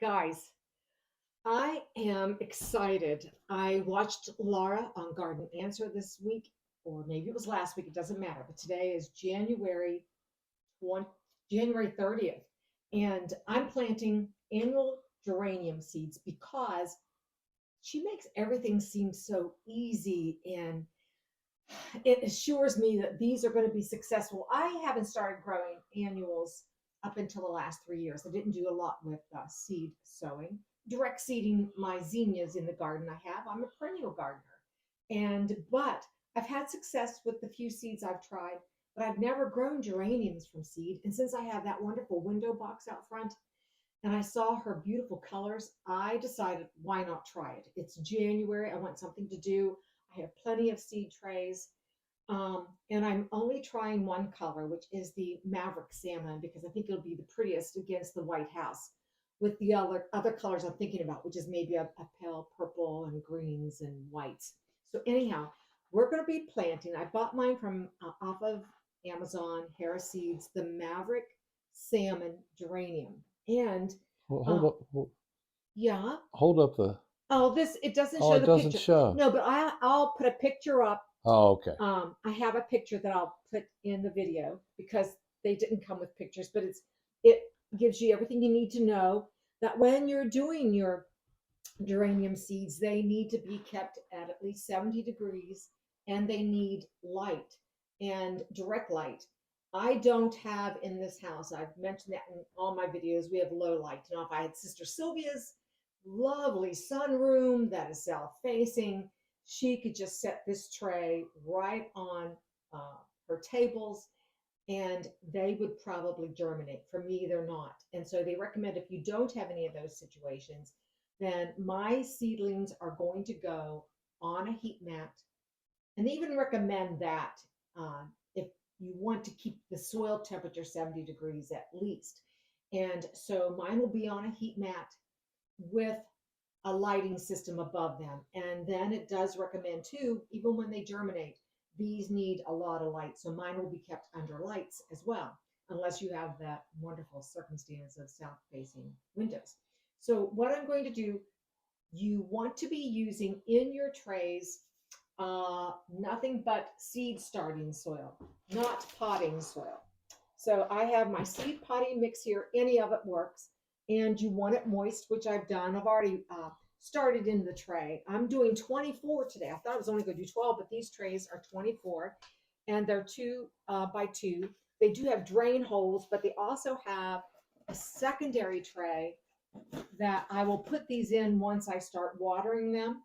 Guys, I am excited. I watched Laura on Garden Answer this week, or maybe it was last week, it doesn't matter. But today is January 30th, and I'm planting annual geranium seeds because she makes everything seem so easy and it assures me that these are going to be successful. I haven't started growing annuals up until the last 3 years. I didn't do a lot with seed sowing, direct seeding my zinnias in the garden I have. I'm a perennial gardener, but I've had success with the few seeds I've tried. But I've never grown geraniums from seed. And since I have that wonderful window box out front, and I saw her beautiful colors, I decided why not try it? It's January. I want something to do. I have plenty of seed trays. And I'm only trying one color, which is the Maverick Salmon, because I think it'll be the prettiest against the White House. With the other colors I'm thinking about, which is maybe a pale purple and greens and whites. So anyhow, we're going to be planting. I bought mine from off of Amazon, Harris Seeds, the Maverick Salmon Geranium. And Hold uh, up, yeah, hold up the. oh, this it doesn't Oh, show it the doesn't picture. show. No, but I'll put a picture up. Oh, okay. I have a picture that I'll put in the video because they didn't come with pictures, but it gives you everything you need to know that when you're doing your geranium seeds, they need to be kept at least 70 degrees and they need light and direct light. I don't have in this house, I've mentioned that in all my videos, we have low light. Now, if I had Sister Sylvia's lovely sunroom that is south facing, she could just set this tray right on her tables and they would probably germinate. For me, they're not. And so they recommend if you don't have any of those situations, then my seedlings are going to go on a heat mat. And they even recommend that if you want to keep the soil temperature 70 degrees at least. And so mine will be on a heat mat with a lighting system above them. And then it does recommend too, even when they germinate, these need a lot of light. So mine will be kept under lights as well, unless you have that wonderful circumstance of south facing windows. So what I'm going to do, you want to be using in your trays nothing but seed starting soil, not potting soil. So I have my seed potting mix here. Any of it works. And you want it moist, which I've done. I've already started in the tray. I'm doing 24 today. I thought I was only going to do 12, but these trays are 24 and they're 2 by 2. They do have drain holes, but they also have a secondary tray that I will put these in once I start watering them.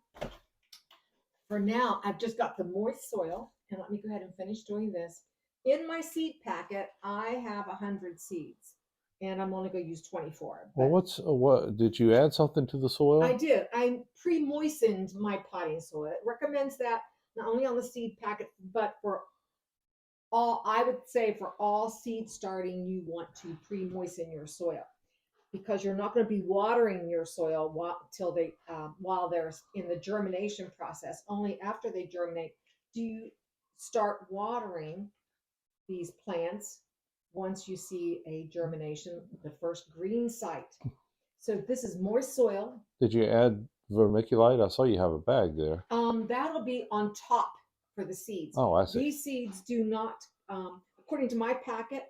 For now, I've just got the moist soil, and let me go ahead and finish doing this. In my seed packet, I have 100 seeds, and I'm only going to use 24. Well, But what did you add something to the I soil? did. I pre-moistened my potting soil. It recommends that not only on the seed packet, but for all, I would say for all seed starting, you want to pre-moisten your soil because you're not going to be watering your soil while they're in the germination process. Only after they germinate do you start watering these plants once you see a germination, the first green site. So this is moist soil. Did you add vermiculite? I saw you have a bag there. That'll be on top for the seeds. Oh, I see. These seeds do not, according to my packet,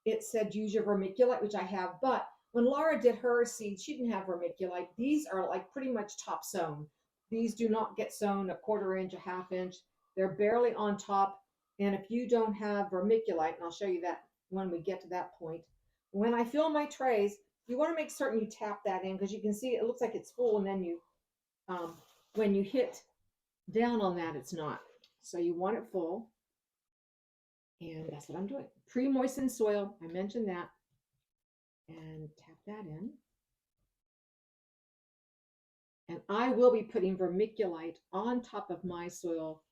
it said use your vermiculite, which I have, but when Laura did her seeds, she didn't have vermiculite. These are like pretty much top sown. These do not get sown a quarter inch, a half inch. They're barely on top. And if you don't have vermiculite, and I'll show you that when we get to that point, when I fill my trays, you want to make certain you tap that in because you can see it looks like it's full, and then when you hit down on that, it's not. So you want it full, and that's what I'm doing. Pre-moistened soil, I mentioned that, and tap that in. And I will be putting vermiculite on top of my soil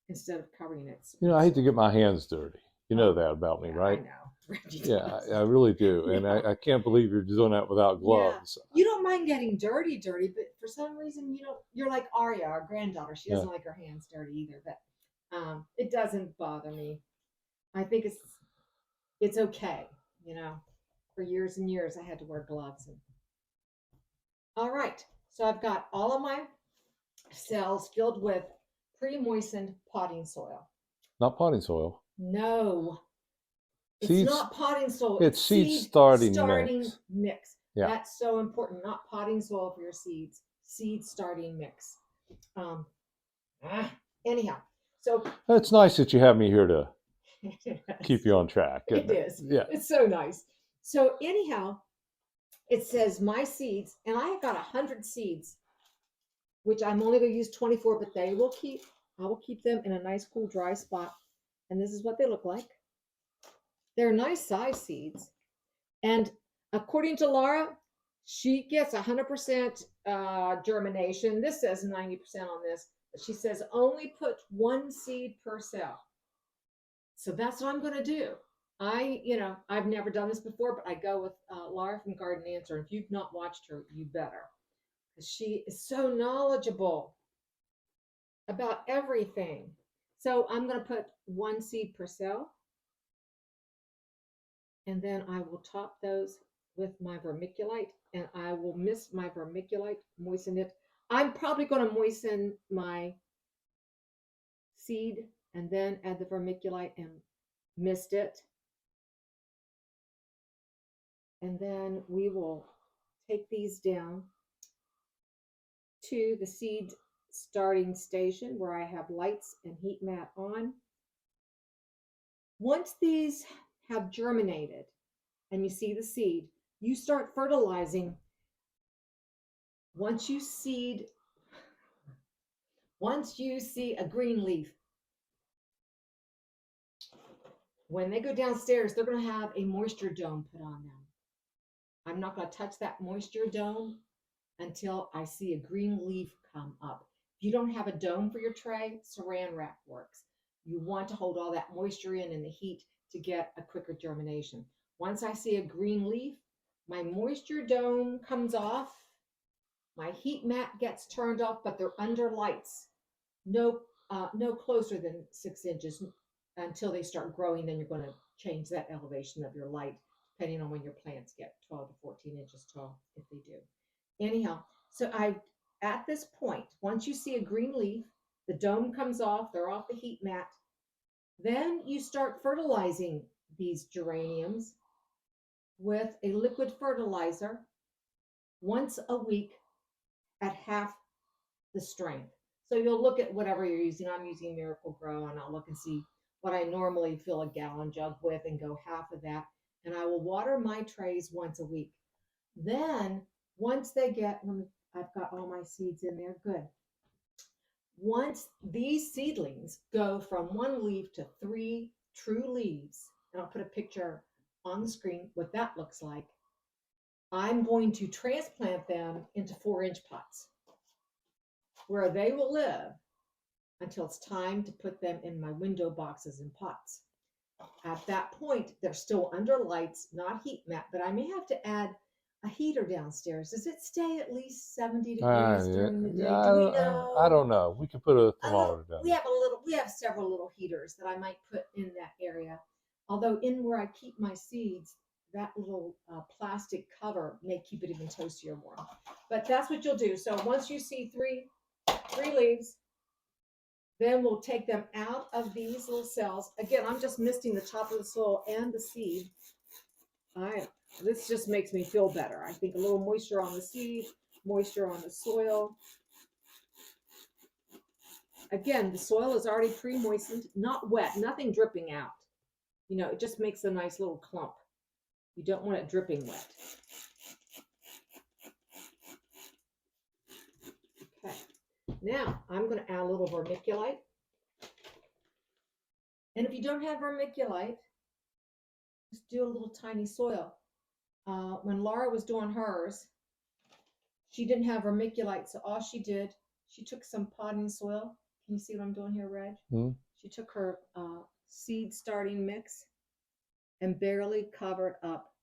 instead of covering it. I hate to get my hands dirty. You know Oh, that about me, yeah, right? I know. Yeah, I really do. And Yeah. I can't believe you're doing that without Yeah. gloves. You don't mind getting dirty, but for some reason you don't. You're like Arya, our granddaughter. She doesn't Yeah. like her hands dirty either, but it doesn't bother me. I think it's okay. For years and years I had to wear gloves, and All right. So I've got all of my cells filled with pre-moistened potting soil. Not potting soil. No, it's Seeds. not potting soil. It's It's seed seed starting starting mix. mix. Yeah. That's so important. Not potting soil for your seeds. Seed starting mix. Um, anyhow, so It's nice that you have me here to keep you on track. it is. Yeah. It's so nice. So anyhow, it says my seeds, and I have got 100 seeds, which I'm only going to use 24, but they will keep. I will keep them in a nice, cool, dry spot. And this is what they look like. They're nice size seeds. And according to Laura, she gets 100% germination. This says 90% on this, but she says only put one seed per cell. So that's what I'm going to do. I've never done this before, but I go with Laura from Garden Answer. If you've not watched her, you better, because she is so knowledgeable about everything. So I'm going to put one seed per cell, and then I will top those with my vermiculite, and I will mist my vermiculite, moisten it. I'm probably going to moisten my seed and then add the vermiculite and mist it. And then we will take these down to the seed starting station where I have lights and heat mat on. Once these have germinated and you see the seed, you start fertilizing. Once you see a green leaf, when they go downstairs, they're going to have a moisture dome put on them. I'm not going to touch that moisture dome until I see a green leaf come up. If you don't have a dome for your tray, saran wrap works. You want to hold all that moisture in the heat to get a quicker germination. Once I see a green leaf, my moisture dome comes off, my heat mat gets turned off, but they're under lights, no closer than 6 inches until they start growing. Then you're going to change that elevation of your light depending on when your plants get 12 to 14 inches tall, if they do. Anyhow, so at this point, once you see a green leaf, the dome comes off, they're off the heat mat, then you start fertilizing these geraniums with a liquid fertilizer once a week at half the strength. So you'll look at whatever you're using. I'm using Miracle Grow, and I'll look and see what I normally fill a gallon jug with and go half of that. And I will water my trays once a week. Then once they get, I've got all my seeds in there. Good. Once these seedlings go from one leaf to 3 true leaves, and I'll put a picture on the screen what that looks like, I'm going to transplant them into 4-inch pots where they will live until it's time to put them in my window boxes and pots. At that point, they're still under lights, not heat mat, but I may have to add a heater downstairs. Does it stay at least 70 degrees during the day? Yeah, Do we know? I don't know. We could put a thermometer down. We have several little heaters that I might put in that area. Although in where I keep my seeds, that little plastic cover may keep it even toastier warm. But that's what you'll do. So once you see three leaves, then we'll take them out of these little cells. Again, I'm just misting the top of the soil and the seed. This just makes me feel better. I think a little moisture on the seed, moisture on the soil. Again, the soil is already pre-moistened, not wet, nothing dripping out. It just makes a nice little clump. You don't want it dripping wet. Okay. Now, I'm going to add a little vermiculite. And if you don't have vermiculite, just do a little tiny soil. When Laura was doing hers, she didn't have vermiculite, so all she did, she took some potting soil. Can you see what I'm doing here, Reg? She took her seed starting mix and barely covered up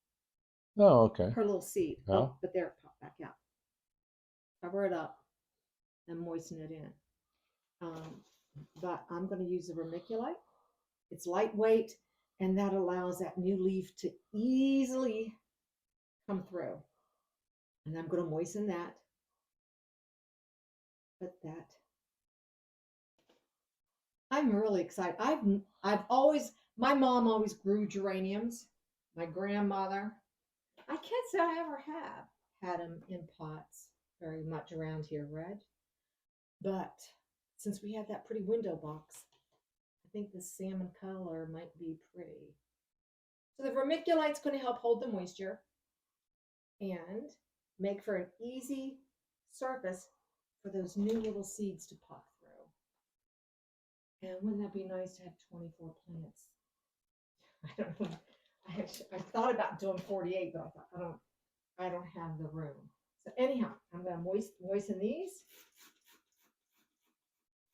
her little seed. Oh, but there, pop back out. Cover it up and moisten it in. But I'm going to use the vermiculite. It's lightweight, and that allows that new leaf to easily come through. And I'm going to moisten that. Put that. I'm really excited. I've always, my mom always grew geraniums. My grandmother. I can't say I ever have had them in pots very much around here, Reg. But since we have that pretty window box, I think the salmon color might be pretty. So the vermiculite's going to help hold the moisture and make for an easy surface for those new little seeds to pop through. And wouldn't that be nice to have 24 plants? I don't know. I thought about doing 48, but I thought I don't have the room. So anyhow, I'm going to moisten these.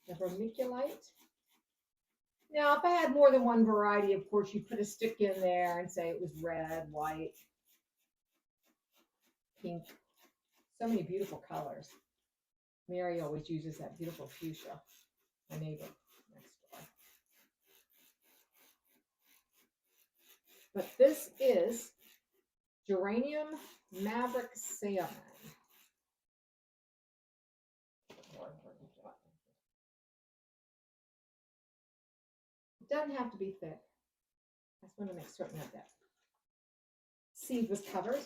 The vermiculite. Now, if I had more than one variety, of course, you put a stick in there and say it was red, white, pink. So many beautiful colors. Mary always uses that beautiful fuchsia, my neighbor next door. But this is Geranium Maverick Salmon. It doesn't have to be thick. I just want to make certain of that seed was covered.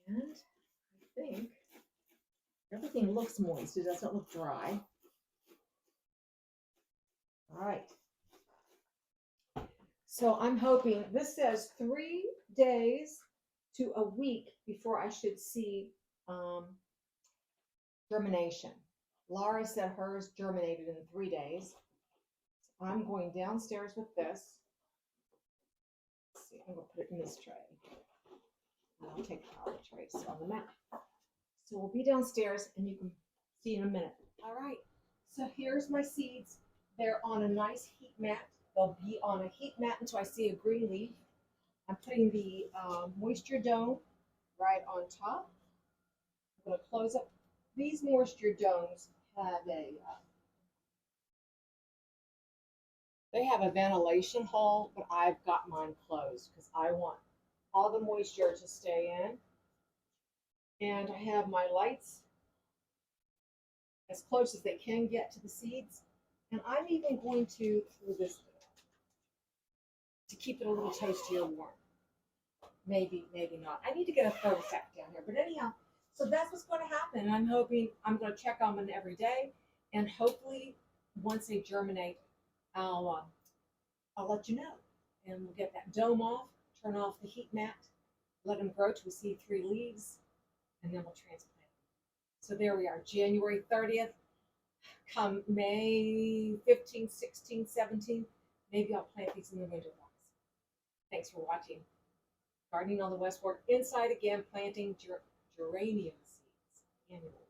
And I think everything looks moist. It doesn't look dry. All right. So I'm hoping, this says 3 days to a week before I should see germination. Laura said hers germinated in 3 days. So I'm going downstairs with this. Let's see, I'm going to put it in this tray. I'll take the other trays on the mat. So we'll be downstairs and you can see in a minute. All right, so here's my seeds. They're on a nice heat mat. They'll be on a heat mat until I see a green leaf. I'm putting the moisture dome right on top. I'm going to close up. These moisture domes have they have a ventilation hole, but I've got mine closed because I want all the moisture to stay in. And I have my lights as close as they can get to the seeds. And I'm even going to through this to keep it a little toastier warm. Maybe, maybe not. I need to get a thermostat down here. But anyhow, so that's what's going to happen. I'm hoping I'm going to check on them every day. And hopefully, once they germinate, I'll let you know. And we'll get that dome off, turn off the heat mat, let them grow till we see 3 leaves, and then we'll transplant. So there we are, January 30th. Come May 15th, 16th, 17th, maybe I'll plant these in the winter box. Thanks for watching. Gardening on the West Fork. Inside again, planting geranium seeds annually.